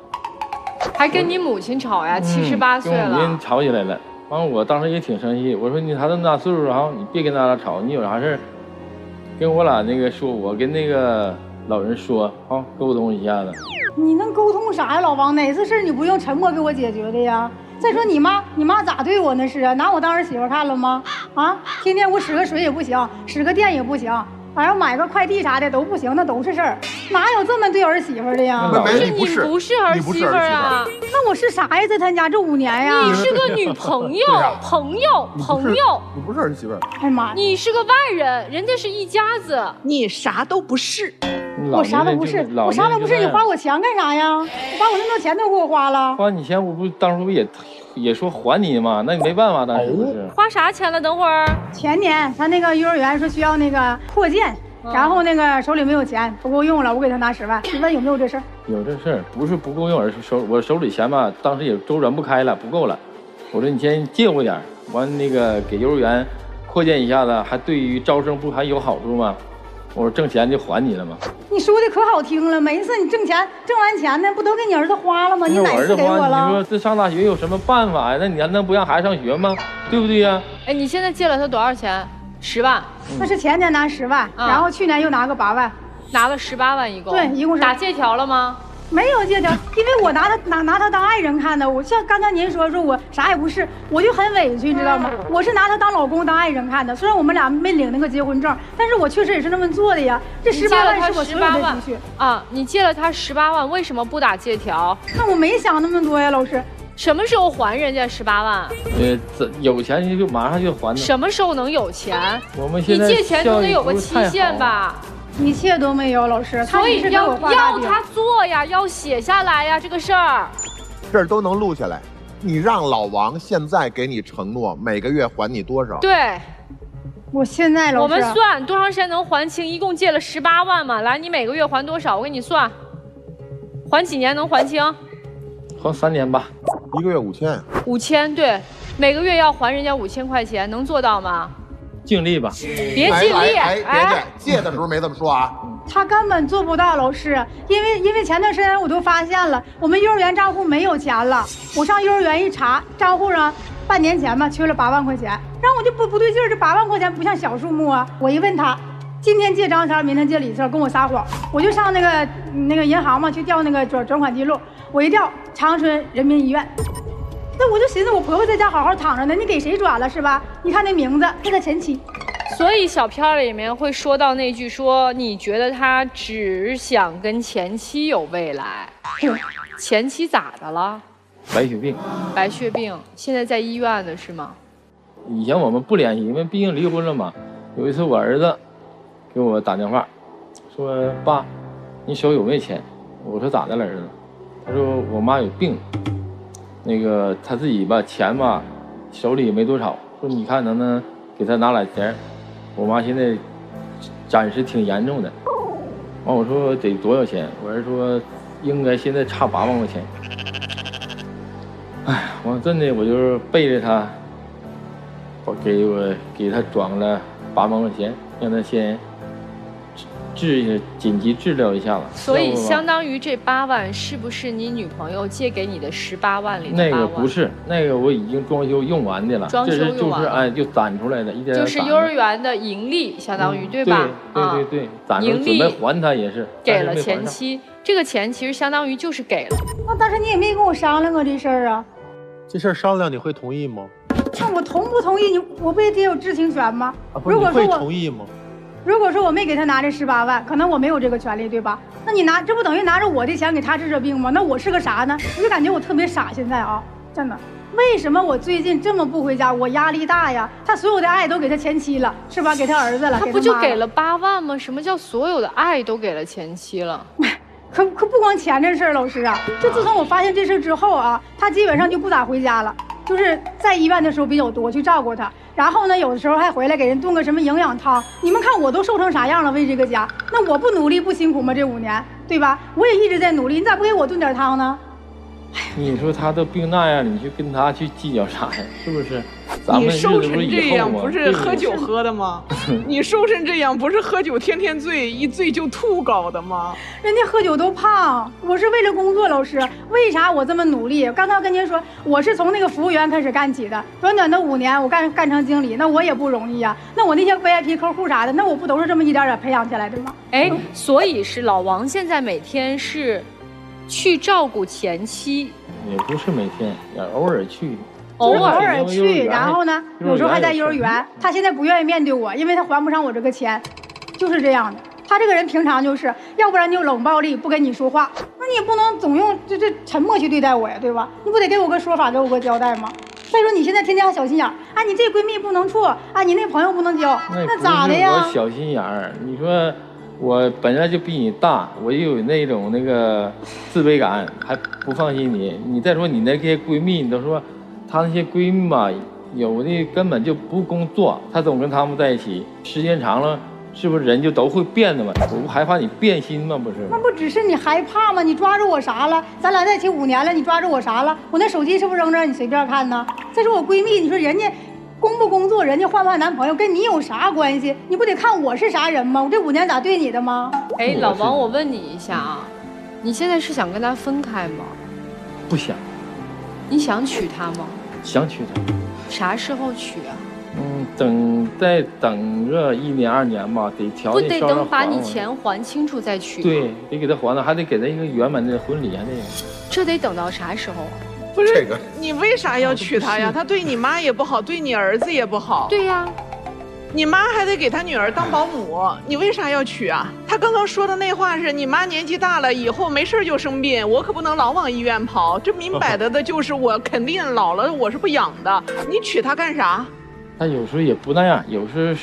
还跟你母亲吵呀？78岁了，
跟我母亲吵起来了。完，我当时也挺生气，我说你他这么大岁数哈，你别跟他俩吵，你有啥事跟我俩那个说，我跟那个老人说啊，沟通一下子。
你能沟通啥呀，老王？哪次事你不用沉默给我解决的呀？再说你妈咋对我那是啊？拿我当儿媳妇看了吗？啊，天天我使个水也不行，使个电也不行。反正买个快递啥的都不行，那都是事儿，哪有这么对儿媳妇的呀？
你不是儿媳妇啊？
那我是啥呀？在他家这5年呀？
你是个女朋友，朋友。
你不是儿媳妇。
哎妈，
你是个外人，人家是一家子，
你啥都不是。
我啥都不是，我啥都不是，你花我钱干啥呀？你把我那么多钱都给我花了。
花你钱，我不当初也说还你吗？那你没办法，当时不是。
花啥钱了？等会儿。
前年他那个幼儿园说需要那个扩建，然后那个手里没有钱，不够用了，我给他拿10万。你问有没有这事儿？
有这事儿，不是不够用，而是我手里钱吧，当时也周转不开了，不够了。我说你先借我点，完那个给幼儿园扩建一下子，还对于招生不还有好处吗？我说挣钱就还你了吗？
你说的可好听了，每一次你挣完钱呢，不都给你儿子花了吗？你哪次给我了？
你说这上大学有什么办法呀？那你还能不让孩子上学吗？对不对呀？
哎，你现在借了他多少钱？10万。
那是前年拿10万，然后去年又拿个8万，
拿了18万一共。
对，一共是。
打借条了吗？
没有借条，因为我拿他当爱人看的。我像刚才您说我啥也不是，我就很委屈，你知道吗？我是拿他当老公当爱人看的。虽然我们俩没领那个结婚证，但是我确实也是那么做的呀。这18万是我所有的积蓄
啊！你借了他18万，为什么不打借条？
那我没想那么多呀，老师。
什么时候还人家18万？
有钱你就马上就还。
什么时候能有钱？
我们现在
你借钱总得有个期限吧？
一切都没有，老师。
所以要他做呀，要写下来呀，这个事儿。
这儿都能录下来。你让老王现在给你承诺每个月还你多少？
对，
我现在老师，
我们算多长时间能还清？一共借了18万嘛，来，你每个月还多少？我给你算，还几年能还清？
还3年吧。
1个月5000。
5000，对，每个月要还人家5000块钱，能做到吗？
尽力吧，
别尽力，
别借的时候没这么说啊。
他根本做不到，老师，因为前段时间我都发现了，我们幼儿园账户没有钱了。我上幼儿园一查，账户上半年前吧缺了8万块钱，然后我就不对劲儿，这8万块钱不像小数目啊。我一问他，今天借张条，明天借李四，跟我撒谎。我就上那个银行嘛去调那个转款记录，我一调长春人民医院。那我就寻思，我婆婆在家好好躺着呢，你给谁转了是吧？你看那名字，是他前妻。
所以小片儿里面会说到那句说，你觉得他只想跟前妻有未来。前妻咋的了？
白血病。
白血病，现在在医院的是吗？
以前我们不联系，因为毕竟离婚了嘛。有一次我儿子给我打电话，说爸，你手有没钱？我说咋的了儿子？他说我妈有病。那个他自己吧，钱吧，手里也没多少，说你看能不能给他拿点钱？我妈现在暂时挺严重的。完我说得多少钱？我儿子说应该现在差8万块钱。哎，完真的我就是背着他，给他转了8万块钱，让他先紧急治疗一下子。
所以相当于这8万是不是你女朋友借给你的18万里的8万？
那个不是，那个我已经装修用完的了。
装修用完了，
就攒出来的，一点
就是幼儿园的盈利，相当于对吧？
对，攒出准备还他也是
给了前妻，这个钱其实相当于就是给了。
那当时你也没跟我商量过这事儿啊？
这事儿商量你会同意吗？
那我同不同意我不也得有知情权吗？
如果说你会同意吗？
如果说我没给他拿这18万，可能我没有这个权利，对吧？那你这不等于拿着我的钱给他治这病吗？那我是个啥呢？我就感觉我特别傻，现在啊，真的。为什么我最近这么不回家？我压力大呀。他所有的爱都给他前妻了，是吧？给他儿子了，
他不就给了8万吗？什么叫所有的爱都给了前妻了？
可不光钱这事儿，老师啊，就自从我发现这事之后啊，他基本上就不咋回家了，就是在医院的时候比较多，去照顾他。然后呢，有的时候还回来给人炖个什么营养汤。你们看我都瘦成啥样了，为这个家，那我不努力不辛苦吗？这5年，对吧？我也一直在努力，你咋不给我炖点汤呢？
你说他都病那样，你去跟他去计较啥呀？是不是？
你瘦成这样不是喝酒喝的吗？你瘦成这样不是喝酒天天醉，一醉就吐搞的吗？
人家喝酒都胖，我是为了工作，老师，为啥我这么努力？刚才跟您说，我是从那个服务员开始干起的，短短的5年，我干成经理，那我也不容易呀。那我那些 VIP 客户啥的，那我不都是这么一点点培养起来的吗？
哎，所以是老王现在每天是去照顾前妻，
也不是每天，也偶尔去。
偶尔去，然后呢，有时候还在幼儿园。他现在不愿意面对我，因为他还不上我这个钱，就是这样的。他这个人平常就是，要不然就冷暴力，不跟你说话，那你也不能总用这沉默去对待我呀，对吧？你不得给我个说法，给我个交代吗？再说你现在天天还小心眼儿啊，你这闺蜜不能处啊，你那朋友不能交，那咋的呀？
我小心眼儿，你说我本来就比你大，我又有那种自卑感，还不放心你。你再说你那些闺蜜，你都说。她那些闺蜜吧，有的根本就不工作，她总跟他们在一起，时间长了，是不是人就都会变的嘛？我不害怕你变心吗？不是？
那不只是你害怕吗？你抓住我啥了？咱俩在一起5年了，你抓住我啥了？我那手机是不是扔这你随便看呢？再说我闺蜜，你说人家工不工作，人家换不换男朋友，跟你有啥关系？你不得看我是啥人吗？我这5年咋对你的吗？
哎，老王，我问你一下啊，你现在是想跟他分开吗？
不想。
你想娶她吗？
想娶她。
啥时候娶啊？
再等个1年2年吧，得条件稍稍
不得等把你钱还清楚再娶？
对，得给他还了，还得给他一个圆满的婚礼，还得。
这得等到啥时候啊？
不是，你为啥要娶她呀？他对你妈也不好，对你儿子也不好。
对呀。
你妈还得给她女儿当保姆，你为啥要娶啊？她刚刚说的那话是你妈年纪大了，以后没事就生病，我可不能老往医院跑。这明摆着的就是我肯定老了我是不养的，你娶她干啥？
她有时候也不那样，有些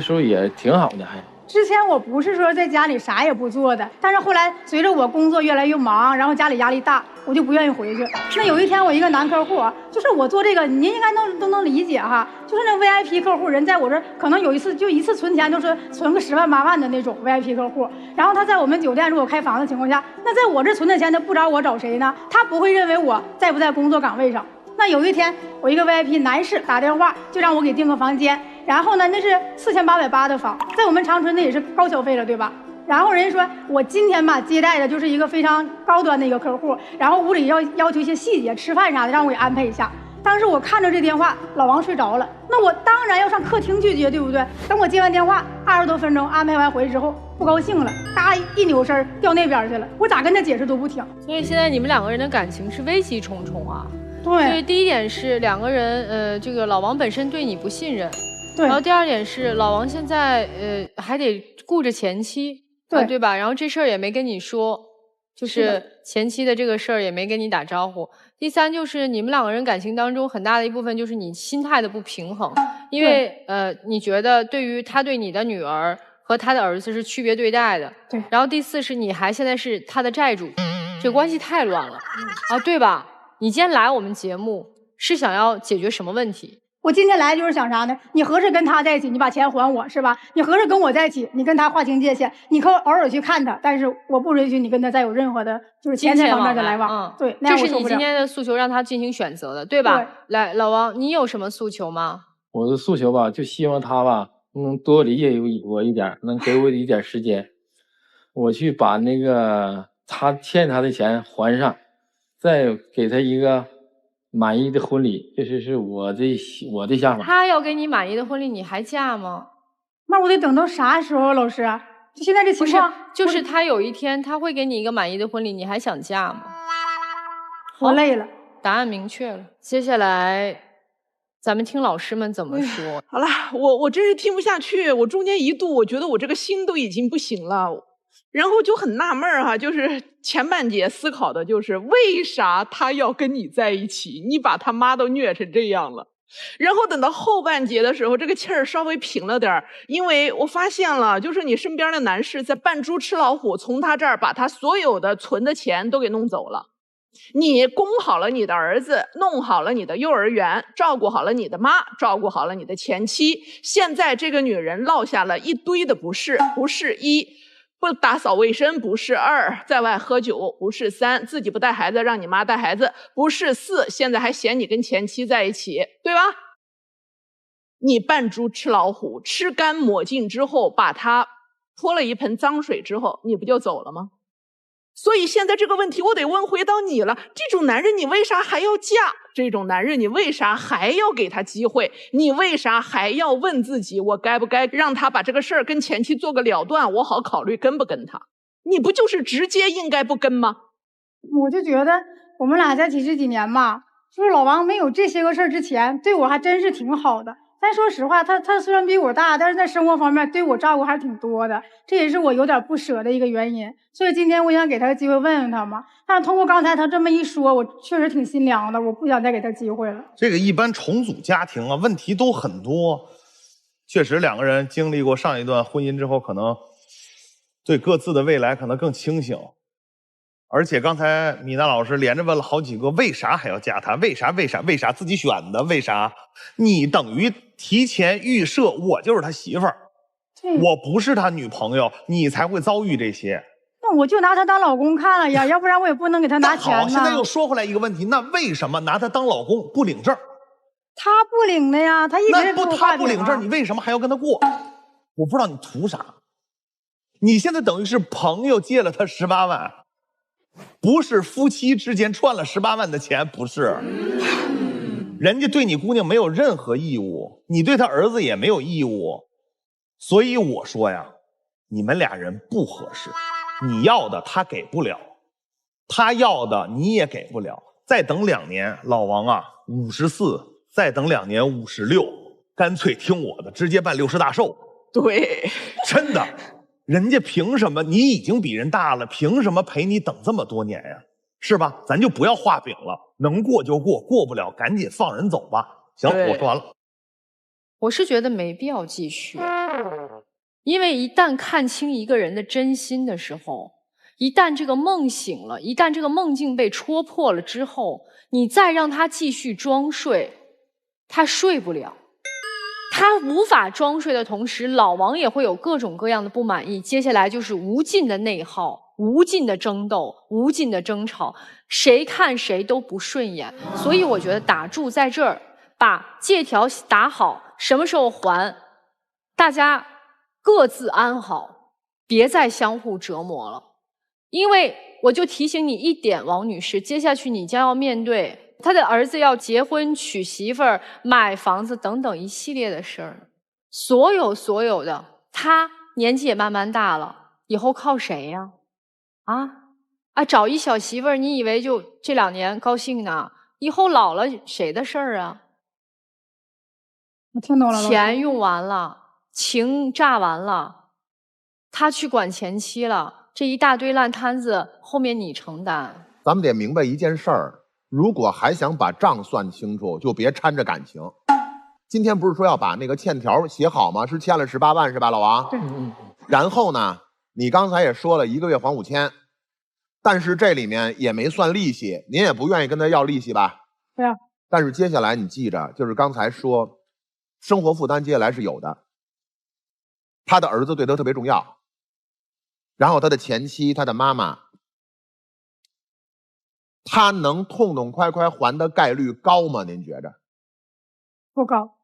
时候也挺好的还。
之前我不是说在家里啥也不做的，但是后来随着我工作越来越忙，然后家里压力大，我就不愿意回去。那有一天我一个男客户，就是我做这个，您应该都能理解哈，就是那 VIP 客户人在我这可能有一次存钱就是存个10万8万的那种 VIP 客户，然后他在我们酒店如果开房的情况下，那在我这存的钱他不找我找谁呢？他不会认为我在不在工作岗位上。那有一天我一个 VIP 男士打电话就让我给订个房间，然后呢那是4880的房，在我们长春那也是高消费了，对吧？然后人家说我今天吧接待的就是一个非常高端的一个客户，然后屋里要求一些细节，吃饭啥的让我给安排一下。当时我看着这电话，老王睡着了，那我当然要上客厅去接，对不对？等我接完电话，20多分钟安排完回去之后，不高兴了，嘎一扭身掉那边去了，我咋跟他解释都不听。
所以现在你们2个人的感情是危机重重啊。
对。
所以第一点是2个人，这个老王本身对你不信任。
对。
然后第2点是老王现在还得顾着前妻，
对、
对吧？然后这事儿也没跟你说。就是前妻的这个事儿也没跟你打招呼。第3就是你们2个人感情当中很大的一部分就是你心态的不平衡，因为你觉得他对你的女儿和他的儿子是区别对待的。
对。
然后第4是你还现在是他的债主，这关系太乱了啊，对吧？你今天来我们节目是想要解决什么问题？
我今天来就是想啥呢？你合适跟他在一起，你把钱还我是吧？你合适跟我在一起，你跟他划清界限，你可偶尔去看他，但是我不允许你跟他再有任何的就是钱财方面的来往。对，那样我受不了。
这是你今天的诉求，让他进行选择的，对吧？对。来，老王，你有什么诉求吗？
我的诉求吧，就希望他吧能多理解我一点，能给我一点时间，我去把那个他欠他的钱还上，再给他一个满意的婚礼，这是我的想法。
他要给你满意的婚礼，你还嫁吗？
那我得等到啥时候，老师？就现在这情况，
就是他有一天他会给你一个满意的婚礼，你还想嫁吗？
我累了。
答案明确了，接下来咱们听老师们怎么说。
好了，我真是听不下去，我中间一度我觉得我这个心都已经不行了。然后就很纳闷哈，就是前半节思考的就是为啥他要跟你在一起，你把他妈都虐成这样了。然后等到后半节的时候，这个气儿稍微平了点儿，因为我发现了，就是你身边的男士在扮猪吃老虎，从他这儿把他所有的存的钱都给弄走了。你供好了你的儿子，弄好了你的幼儿园，照顾好了你的妈，照顾好了你的前妻，现在这个女人落下了一堆的不是1不打扫卫生，不是2在外喝酒，不是3自己不带孩子让你妈带孩子，不是4现在还嫌你跟前妻在一起，对吧？你扮猪吃老虎，吃干抹净之后，把他泼了一盆脏水之后，你不就走了吗？所以现在这个问题我得问回到你了，这种男人你为啥还要嫁？这种男人你为啥还要给他机会？你为啥还要问自己，我该不该让他把这个事儿跟前妻做个了断，我好考虑跟不跟他？你不就是直接应该不跟吗？
我就觉得我们俩在一起这几年吧，就是老王没有这些个事儿之前对我还真是挺好的。但说实话，他虽然比我大，但是在生活方面对我照顾还是挺多的，这也是我有点不舍的一个原因。所以今天我想给他个机会问问他嘛。但是通过刚才他这么一说，我确实挺心凉的，我不想再给他机会了。
这个一般重组家庭啊，问题都很多。确实2个人经历过上一段婚姻之后，可能对各自的未来可能更清醒。而且刚才米娜老师连着问了好几个，为啥还要嫁他？为啥自己选的？为啥？你等于提前预设我就是他媳妇儿，我不是他女朋友，你才会遭遇这些。
那我就拿他当老公看了呀，要不然我也不能给他拿钱呢。
好，现在又说回来一个问题，那为什么拿他当老公不领证？
他不领的呀，他一直
他不领证，你为什么还要跟他过？我不知道你图啥。你现在等于是朋友借了他18万。不是夫妻之间赚了18万的钱，不是，人家对你姑娘没有任何义务，你对他儿子也没有义务，所以我说呀，你们俩人不合适，你要的他给不了，他要的你也给不了，再等2年，老王啊54，再等2年56，干脆听我的，直接办60大寿。
对，
真的。人家凭什么？你已经比人大了，凭什么陪你等这么多年呀？是吧？咱就不要画饼了，能过就过，过不了赶紧放人走吧。行，我说完了。
我是觉得没必要继续，因为一旦看清一个人的真心的时候，一旦这个梦醒了，一旦这个梦境被戳破了之后，你再让他继续装睡，他睡不了。他无法装睡的同时，老王也会有各种各样的不满意，接下来就是无尽的内耗，无尽的争斗，无尽的争吵，谁看谁都不顺眼。所以我觉得打住在这儿，把借条打好，什么时候还，大家各自安好，别再相互折磨了。因为我就提醒你一点，王女士，接下去你将要面对他的儿子要结婚、娶媳妇儿、买房子等等一系列的事儿，所有的，他年纪也慢慢大了，以后靠谁呀？找一小媳妇儿，你以为就这2年高兴呢？以后老了谁的事儿啊？
我听懂了。
钱用完了，情榨完了，他去管前妻了，这一大堆烂摊子后面你承担。
咱们得明白一件事儿，如果还想把账算清楚，就别掺着感情。今天不是说要把那个欠条写好吗？是欠了18万是吧，老王？
对。
然后呢，你刚才也说了1个月还5000，但是这里面也没算利息，您也不愿意跟他要利息吧？
对啊。
但是接下来你记着，就是刚才说，生活负担接下来是有的。他的儿子对他特别重要，然后他的前妻，他的妈妈，他能痛痛快快还的概率高吗？您觉着？
不高。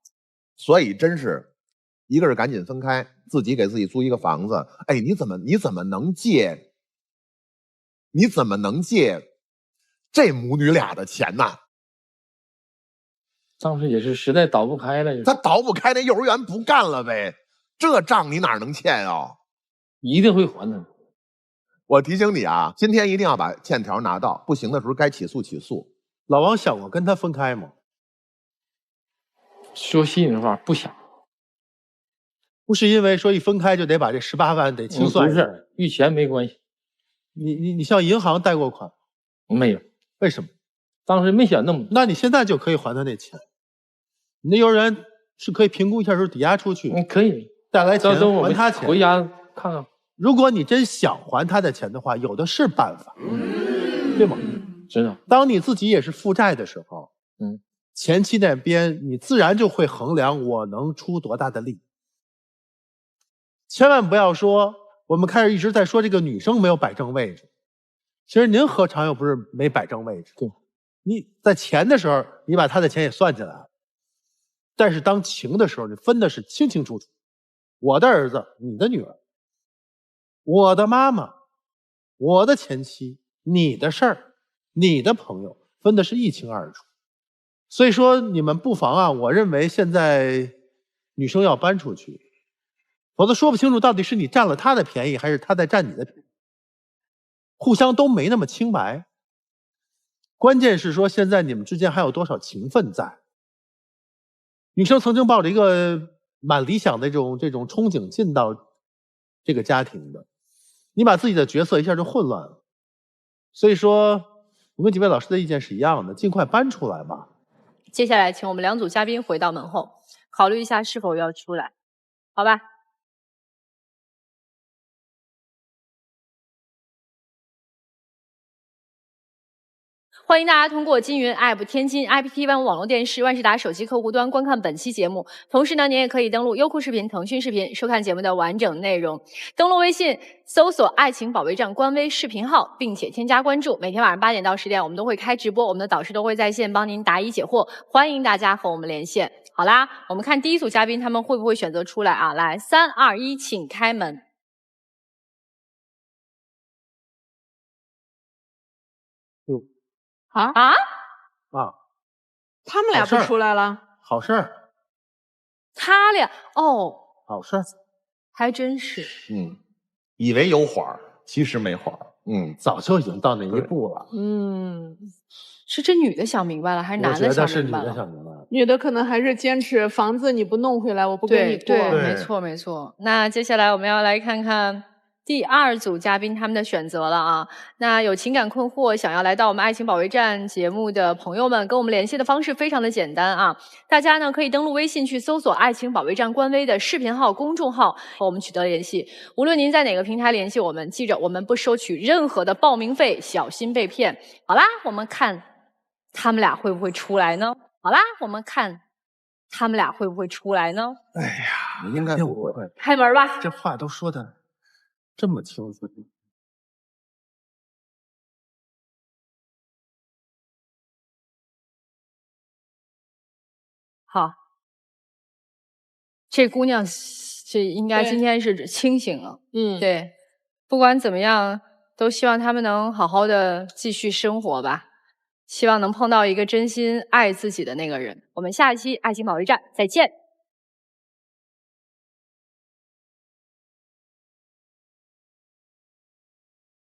所以真是，一个是赶紧分开，自己给自己租一个房子。哎，你怎么能借？你怎么能借这母女俩的钱呢？
当时也是实在倒不开了，
他倒不开，那幼儿园不干了呗，这账你哪能欠啊？
一定会还的。
我提醒你啊，今天一定要把欠条拿到，不行的时候该起诉起诉。
老王想过跟他分开吗？
说心里话，不想。
不是因为说一分开就得把这18万得清算，
不是，与钱没关系。
你向银行贷过款？
没有。
为什么？
当时没想那么多。
那你现在就可以还他那钱。你那幼儿园是可以评估一下，时候抵押出去。
可以
带来钱还他钱。
回家看看。
如果你真想还他的钱的话，有的是办法，对吗？
知道。
当你自己也是负债的时候，前期那边你自然就会衡量我能出多大的力。千万不要说我们开始一直在说这个女生没有摆正位置，其实您何尝又不是没摆正位置？
对，
你在钱的时候，你把他的钱也算进来了，但是当情的时候，你分的是清清楚楚。我的儿子，你的女儿，我的妈妈，我的前妻，你的事儿，你的朋友，分的是一清二楚。所以说你们不妨啊，我认为现在女生要搬出去，否则说不清楚到底是你占了她的便宜，还是她在占你的便宜，互相都没那么清白。关键是说现在你们之间还有多少情分在。女生曾经抱着一个蛮理想的这种憧憬进到这个家庭的，你把自己的角色一下就混乱了。所以说我跟几位老师的意见是一样的，尽快搬出来吧。
接下来请我们2组嘉宾回到门后，考虑一下是否要出来，好吧？欢迎大家通过金云 App、天津 IPTV 网络电视、万事达手机客户端观看本期节目。同时呢，您也可以登录优酷视频、腾讯视频收看节目的完整内容。登录微信搜索“爱情保卫战”官微视频号，并且添加关注。每天晚上8点到10点，我们都会开直播，我们的导师都会在线帮您答疑解惑，欢迎大家和我们连线。好啦，我们看第一组嘉宾他们会不会选择出来啊？来，3、2、1，请开门。
他们俩不出来了？
好事儿。
他俩
好事儿，
还真是。
以为有缓儿，其实没缓儿。
早就已经到那一步了。
是这女的想明白了，还是男的想明白了？
我觉得是女的想明白了。
女的可能还是坚持房子你不弄回来，我不跟你过。
对，没错没错。那接下来我们要来看看第2组嘉宾他们的选择了啊。那有情感困惑想要来到我们爱情保卫战节目的朋友们，跟我们联系的方式非常的简单啊。大家呢可以登录微信去搜索爱情保卫战官微的视频号、公众号和我们取得联系。无论您在哪个平台联系我们，记着我们不收取任何的报名费，小心被骗。好啦，我们看他们俩会不会出来呢？
哎呀，应该不会。
开门吧。
这话都说的这么清楚。
好，这姑娘这应该今天是清醒了。对，不管怎么样，都希望他们能好好的继续生活吧。希望能碰到一个真心爱自己的那个人。我们下一期《爱情保卫战》再见。